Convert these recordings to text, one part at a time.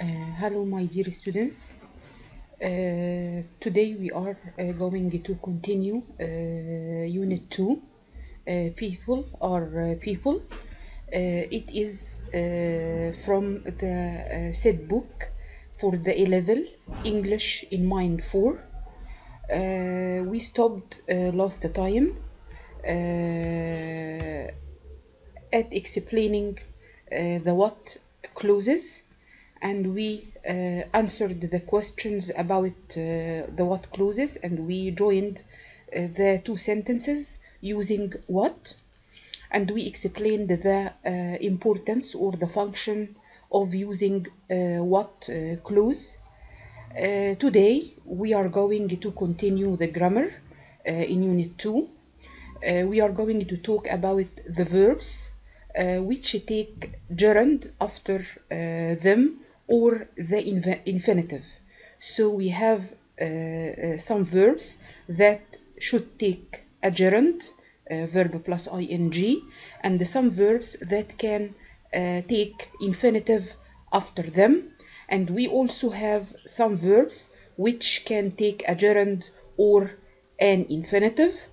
Hello, my dear students. Today we are going to continue Unit 2. People are people. It is from the set book for the A-level English in Mind 4. We stopped last time at explaining the what clauses, and we answered the questions about the what clauses, and we joined the two sentences using what, and we explained the importance or the function of using what clause. Today we are going to continue the grammar in Unit 2. We are going to talk about the verbs which take gerund after them or the infinitive. So we have some verbs that should take a gerund, verb plus ing, and some verbs that can take infinitive after them. And we also have some verbs which can take a gerund or an infinitive,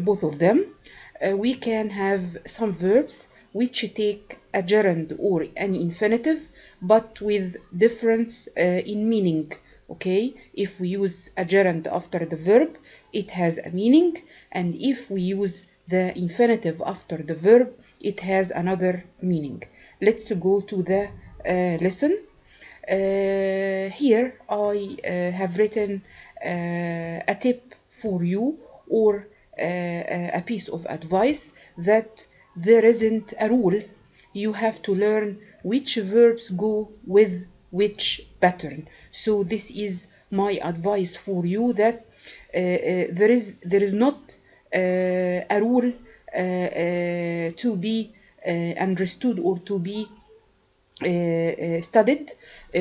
both of them. We can have some verbs which take a gerund or an infinitive, but with difference in meaning. Okay, if we use a gerund after the verb, it has a meaning, and if we use the infinitive after the verb, it has another meaning. Let's go to the lesson. Here I have written a tip for you, or a piece of advice, that there isn't a rule. You have to learn which verbs go with which pattern. So this is my advice for you, that there is not a rule to be understood or to be studied.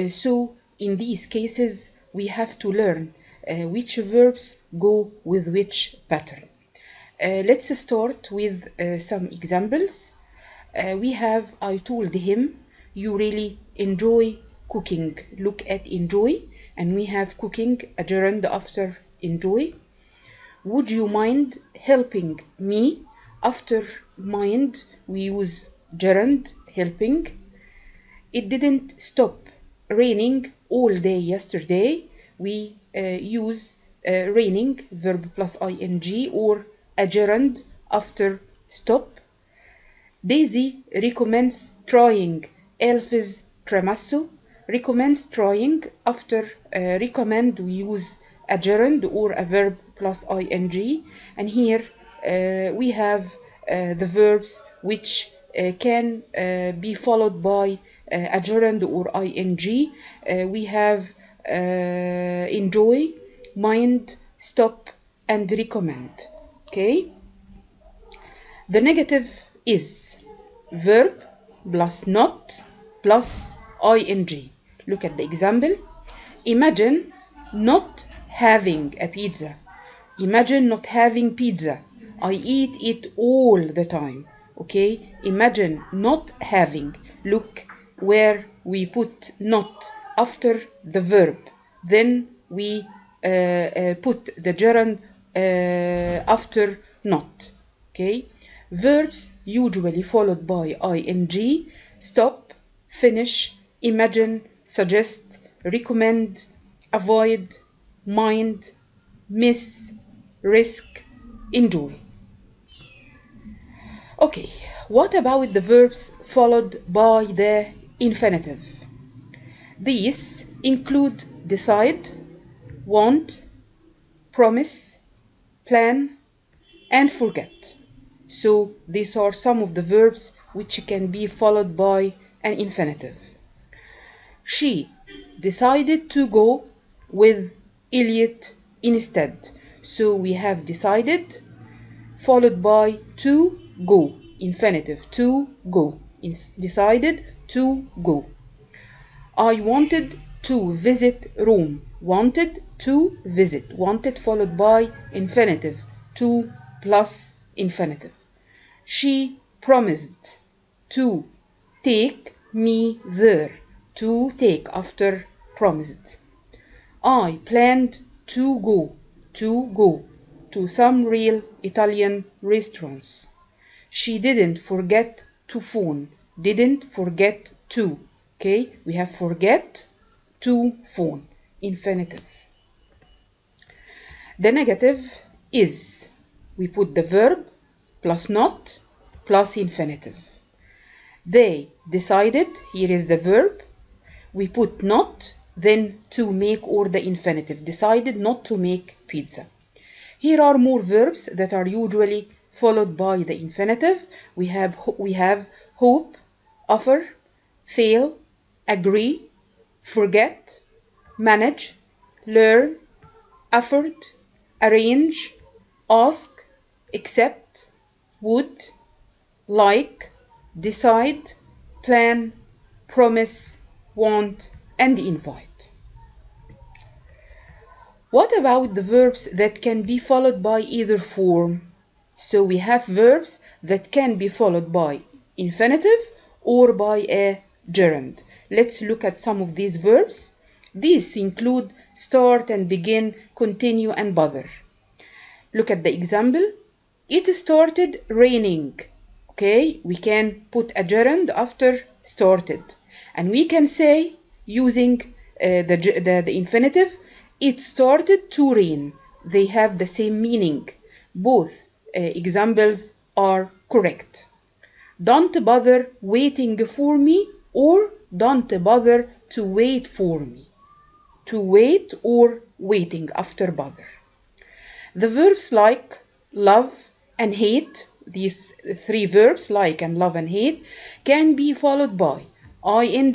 So in these cases we have to learn which verbs go with which pattern. Let's start with some examples. We have, I told him you really enjoy cooking. Look at enjoy, and we have cooking, a gerund after enjoy. Would you mind helping me? After mind we use gerund helping. It didn't stop raining all day yesterday. We use raining, verb plus ing, or a gerund after stop. Daisy recommends trying Elf's tiramisu. Recommends trying. After recommend we use a gerund or a verb plus ing, and here we have the verbs which can be followed by a gerund or ing. We have enjoy, mind, stop, and recommend. Okay. The negative is verb plus not plus ing. Look at the example. Imagine not having a pizza. Imagine not having pizza. I eat it all the time. Okay? Imagine not having. Look where we put not after the verb. Then we put the gerund after not. Okay? Verbs usually followed by ing: stop, finish, imagine, suggest, recommend, avoid, mind, miss, risk, enjoy. Okay, what about the verbs followed by the infinitive? These include decide, want, promise, plan, and forget. So these are some of the verbs which can be followed by an infinitive. She decided to go with Elliot instead. So we have decided followed by to go, infinitive, to go. Decided to go. I wanted to visit Rome. Wanted to visit. Wanted followed by infinitive, to plus infinitive. She promised to take me there. to take after promised. I planned to go to some real Italian restaurants. She didn't forget to phone. Didn't forget to. Okay, we have forget to phone. Infinitive. The negative is. We put the verb plus not plus infinitive. They decided. Here is the verb. We put not, then to make or the infinitive. Decided not to make pizza. Here are more verbs that are usually followed by the infinitive. We have hope, offer, fail, agree, forget, manage, learn, effort, arrange, ask, accept, would, like, decide, plan, promise, want, and invite. What about the verbs that can be followed by either form? So we have verbs that can be followed by infinitive or by a gerund. Let's look at some of these verbs. These include start and begin, continue, and bother. Look at the example. It started raining. Okay, we can put a gerund after started. And we can say, using the infinitive, it started to rain. They have the same meaning. Both examples are correct. Don't bother waiting for me, or don't bother to wait for me. To wait or waiting after bother. The verbs like, love, and hate, these three verbs, like and love and hate, can be followed by ing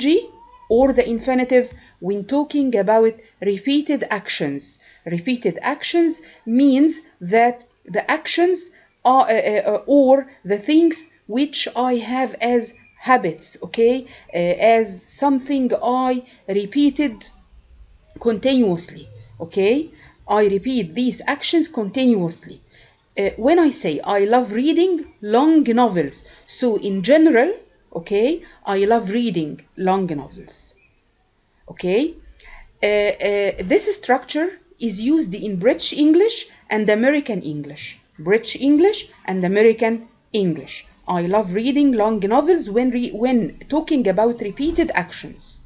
or the infinitive when talking about repeated actions. Repeated actions means that the actions are, or the things which I have as habits, okay, as something I repeated continuously. Okay, I repeat these actions continuously. When I say I love reading long novels, so in general, okay, I love reading long novels. Okay, this structure is used in British English and American English. British English and American English. I love reading long novels when talking about repeated actions.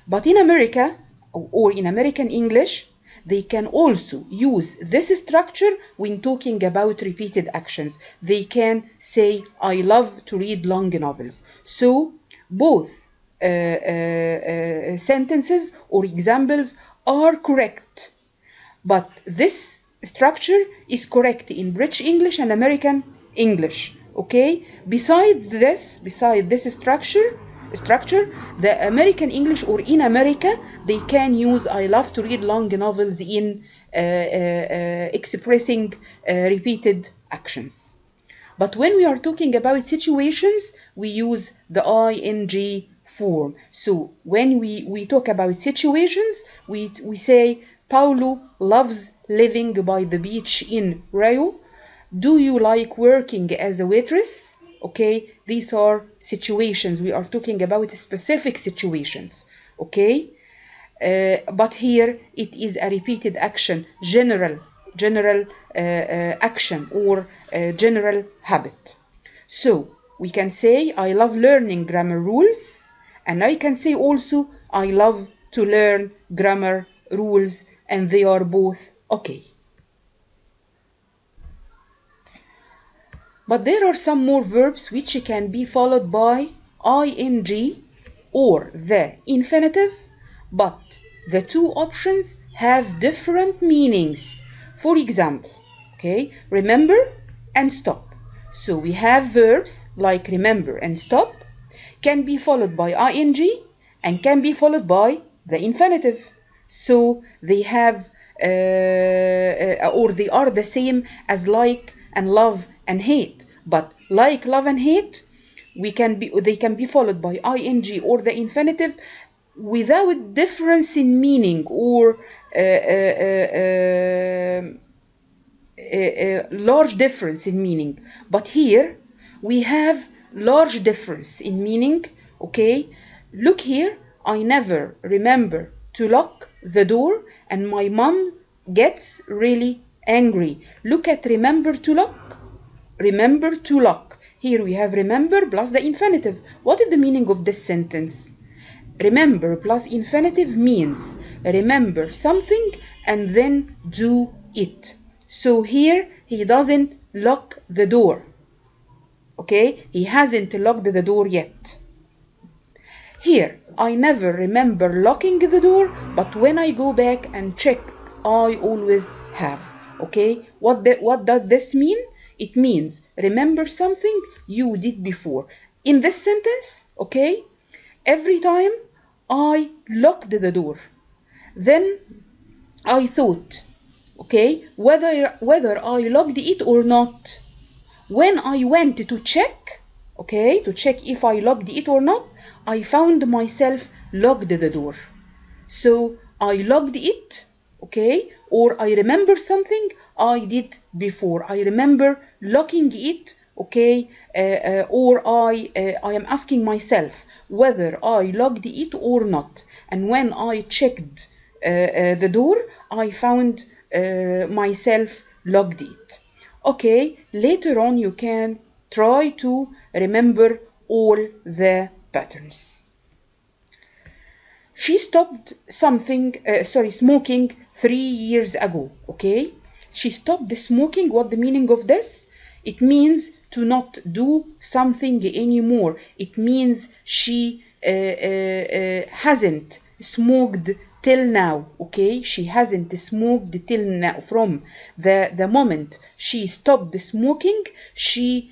But in America, or in American English, they can also use this structure when talking about repeated actions. They can say, I love to read long novels. So both sentences or examples are correct. But this structure is correct in British English and American English. Okay? Besides this structure, the American English, or in America, they can use I love to read long novels in expressing repeated actions. But when we are talking about situations, we use the ing form. So when we talk about situations, we say Paulo loves living by the beach in Rio. Do you like working as a waitress? Okay, these are situations. We are talking about specific situations. Okay, but here it is a repeated action, general action, or general habit. So we can say I love learning grammar rules, and I can say also I love to learn grammar rules, and they are both okay. But there are some more verbs which can be followed by ing or the infinitive, but the two options have different meanings. For example, okay, remember and stop. So we have verbs like remember and stop can be followed by ing and can be followed by the infinitive. So they have or they are the same as like and love and hate. But like, love, and hate, they can be followed by ing or the infinitive without difference in meaning, or large difference in meaning. But here we have large difference in meaning. Okay, look here. I never remember to lock the door and my mom gets really angry. Look at remember to lock. Remember to lock. Here we have remember plus the infinitive. What is the meaning of this sentence? Remember plus infinitive means remember something and then do it. So here he doesn't lock the door. Okay, he hasn't locked the door yet. Here, I never remember locking the door, but when I go back and check, I always have. Okay, what does this mean? It means remember something you did before. In this sentence, okay, every time I locked the door, then I thought, okay, whether I locked it or not. When I went to check, okay, to check if I locked it or not, I found myself locked the door. So I locked it, okay, or I remember something I did before. I remember locking it, okay, or I am asking myself whether I locked it or not. And when I checked the door, I found myself locked it. Okay, later on you can try to remember all the patterns. She stopped smoking 3 years ago. Okay, she stopped smoking. What the meaning of this? It means to not do something anymore. It means she hasn't smoked till now. Okay, she hasn't smoked till now. From the moment she stopped smoking, she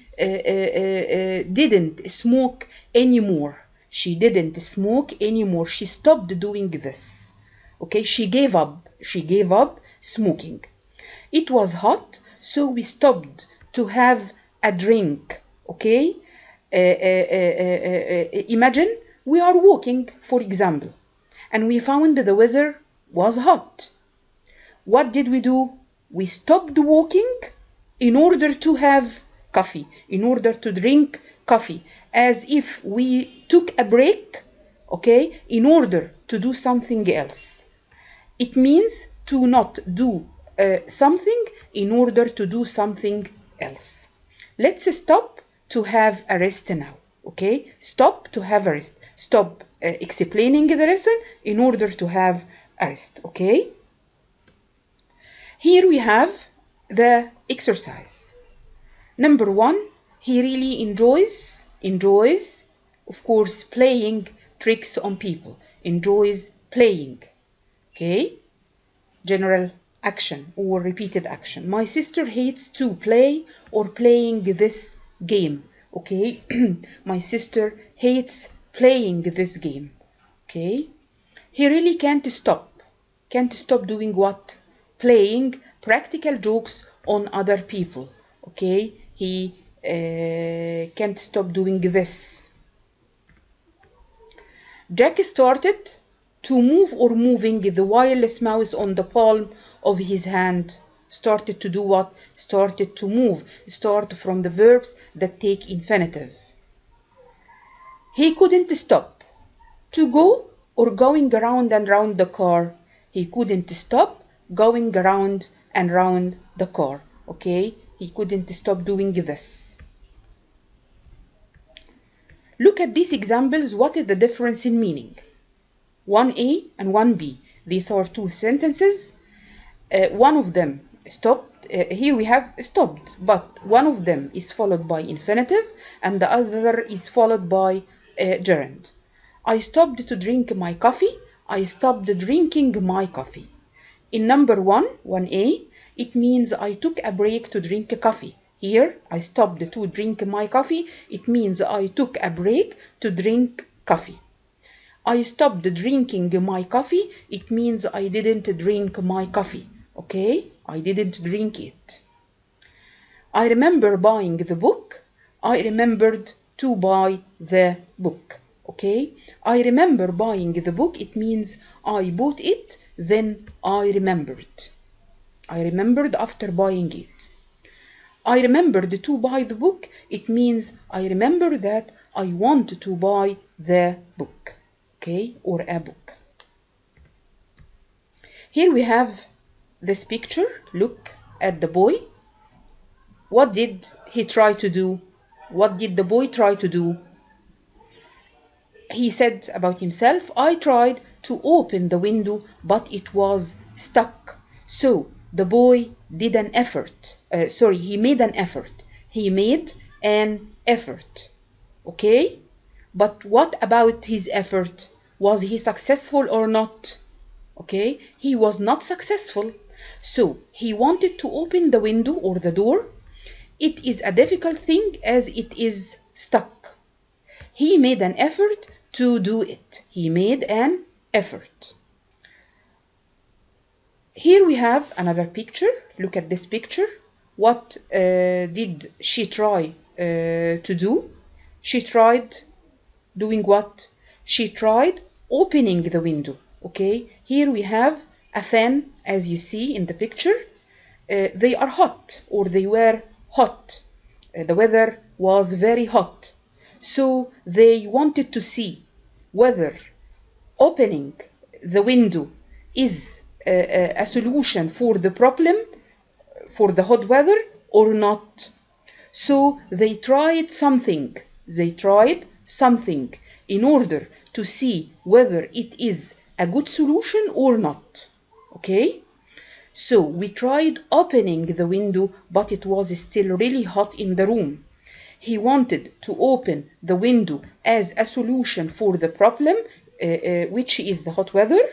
didn't smoke anymore. She didn't smoke anymore. She stopped doing this. Okay, she gave up. She gave up smoking. It was hot, so we stopped to have a drink. Okay, imagine we are walking, for example, and we found the weather was hot. What did we do? We stopped walking in order to have coffee, in order to drink coffee, as if we took a break, okay, in order to do something else. It means to not do something in order to do something else. Let's stop to have a rest now. Okay, stop to have a rest. Stop explaining the lesson in order to have a rest. Okay, here we have the exercise. Number 1, he really enjoys, of course, playing tricks on people. Enjoys playing. Okay, general action or repeated action. My sister hates to play or playing this game. Okay, my sister hates playing this game. Okay, he really can't stop doing what? Playing practical jokes on other people. Okay, he can't stop doing this. Jack started to move or moving the wireless mouse on the palm of his hand. Started to do what? Started to move. Start from the verbs that take infinitive. He couldn't stop to go or going around and round the car. He couldn't stop going around and round the car. Okay, he couldn't stop doing this. Look at these examples. What is the difference in meaning? 1A and 1B. These are two sentences. One of them stopped. Here we have stopped, but one of them is followed by infinitive and the other is followed by gerund. I stopped to drink my coffee. I stopped drinking my coffee. In number 1A, it means I took a break to drink a coffee. Here, I stopped to drink my coffee. It means I took a break to drink coffee. I stopped drinking my coffee. It means I didn't drink my coffee. Okay, I didn't drink it. I remember buying the book. I remembered to buy the book. Okay, I remember buying the book. It means I bought it, then I remembered. I remembered after buying it. I remembered to buy the book. It means I remember that I want to buy the book. okay, or a book. Here we have this picture. Look at the boy. What did he try to do? What did the boy try to do? He said about himself, I tried to open the window, but it was stuck. So the boy did an effort. He made an effort. He made an effort. Okay? But what about his effort? Was he successful or not? Okay? He was not successful. So he wanted to open the window or the door. It is a difficult thing as it is stuck. He made an effort to do it. He made an effort. Here we have another picture. Look at this picture. What did she try to do? She tried doing what? She tried opening the window. Okay, here we have a fan, as you see in the picture. They are hot, or they were hot. The weather was very hot. So they wanted to see whether opening the window is a solution for the problem, for the hot weather, or not. So they tried something. They tried something in order to see whether it is a good solution or not. Okay? So we tried opening the window, but it was still really hot in the room. He wanted to open the window as a solution for the problem, which is the hot weather.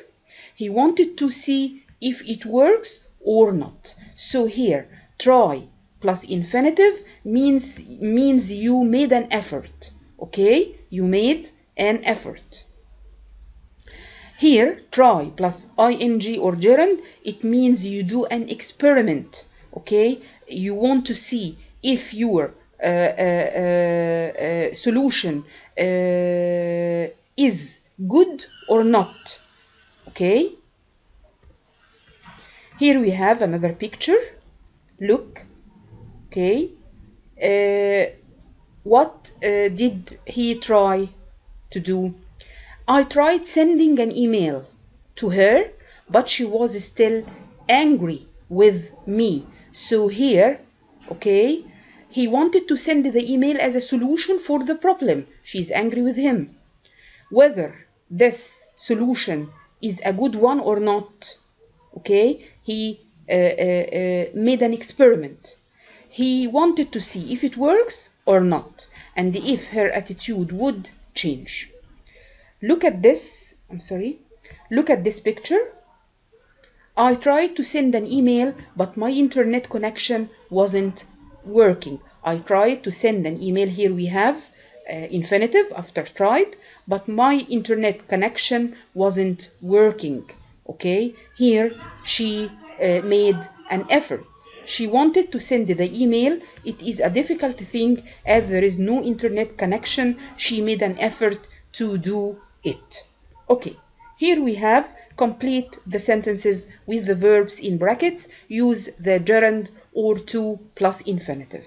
He wanted to see if it works or not. So here, try plus infinitive means you made an effort. Okay? You made an effort. Here, try plus ing or gerund, it means you do an experiment. Okay? You want to see if your solution is good or not. Okay? Here we have another picture. Look. Okay? What did he try to do? I tried sending an email to her, but she was still angry with me. So here, okay, he wanted to send the email as a solution for the problem. She's angry with him. Whether this solution is a good one or not, okay, he made an experiment. He wanted to see if it works or not, and if her attitude would change. Look at this, look at this picture. I tried to send an email, but my internet connection wasn't working. I tried to send an email. Here we have infinitive after tried, but my internet connection wasn't working. Okay, here she made an effort. She wanted to send the email. It is a difficult thing as there is no internet connection. She made an effort to do it. Okay, here we have complete the sentences with the verbs in brackets. Use the gerund or to plus infinitive.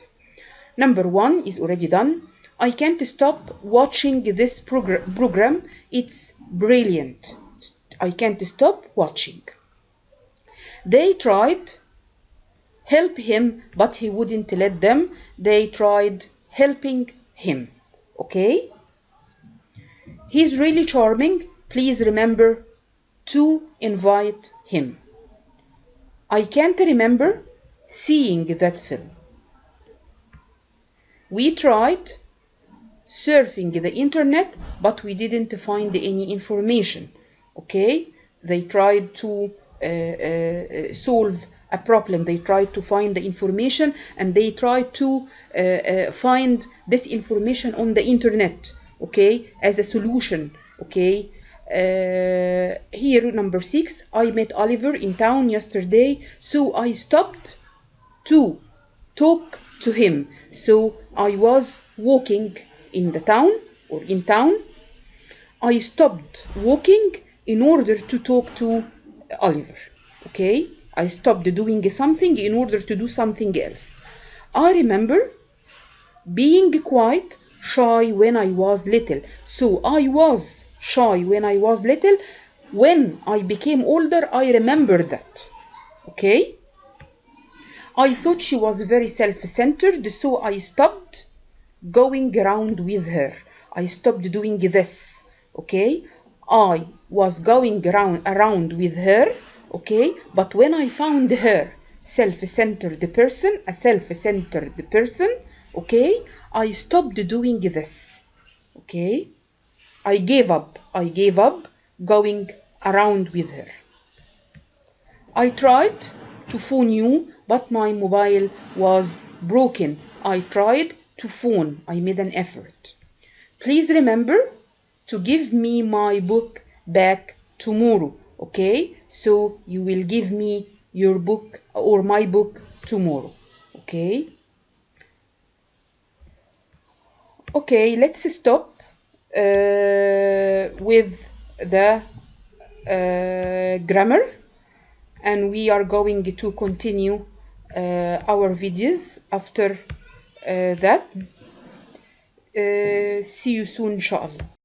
Number 1 is already done. I can't stop watching this program. It's brilliant. I can't stop watching. They tried help him, but he wouldn't let them. They tried helping him. Okay? He's really charming. Please remember to invite him. I can't remember seeing that film. We tried surfing the internet, but we didn't find any information. Okay? They tried to solve a problem. They tried to find the information, and they tried to find this information on the internet, okay, as a solution. Okay, here number 6, I met Oliver in town yesterday, so I stopped to talk to him. So I was walking in the town or in town. I stopped walking in order to talk to Oliver. Okay, I stopped doing something in order to do something else. I remember being quite shy when I was little. So I was shy when I was little. When I became older, I remember that. Okay? I thought she was very self-centered, so I stopped going around with her. I stopped doing this. Okay? I was going around with her. Okay? But when I found her a self-centered person, okay, I stopped doing this. Okay? I gave up. I gave up going around with her. I tried to phone you, but my mobile was broken. I tried to phone. I made an effort. Please remember to give me my book back tomorrow. Okay? So you will give me your book or my book tomorrow. Okay? Okay, let's stop with the grammar, and we are going to continue our videos after that. See you soon, inshallah.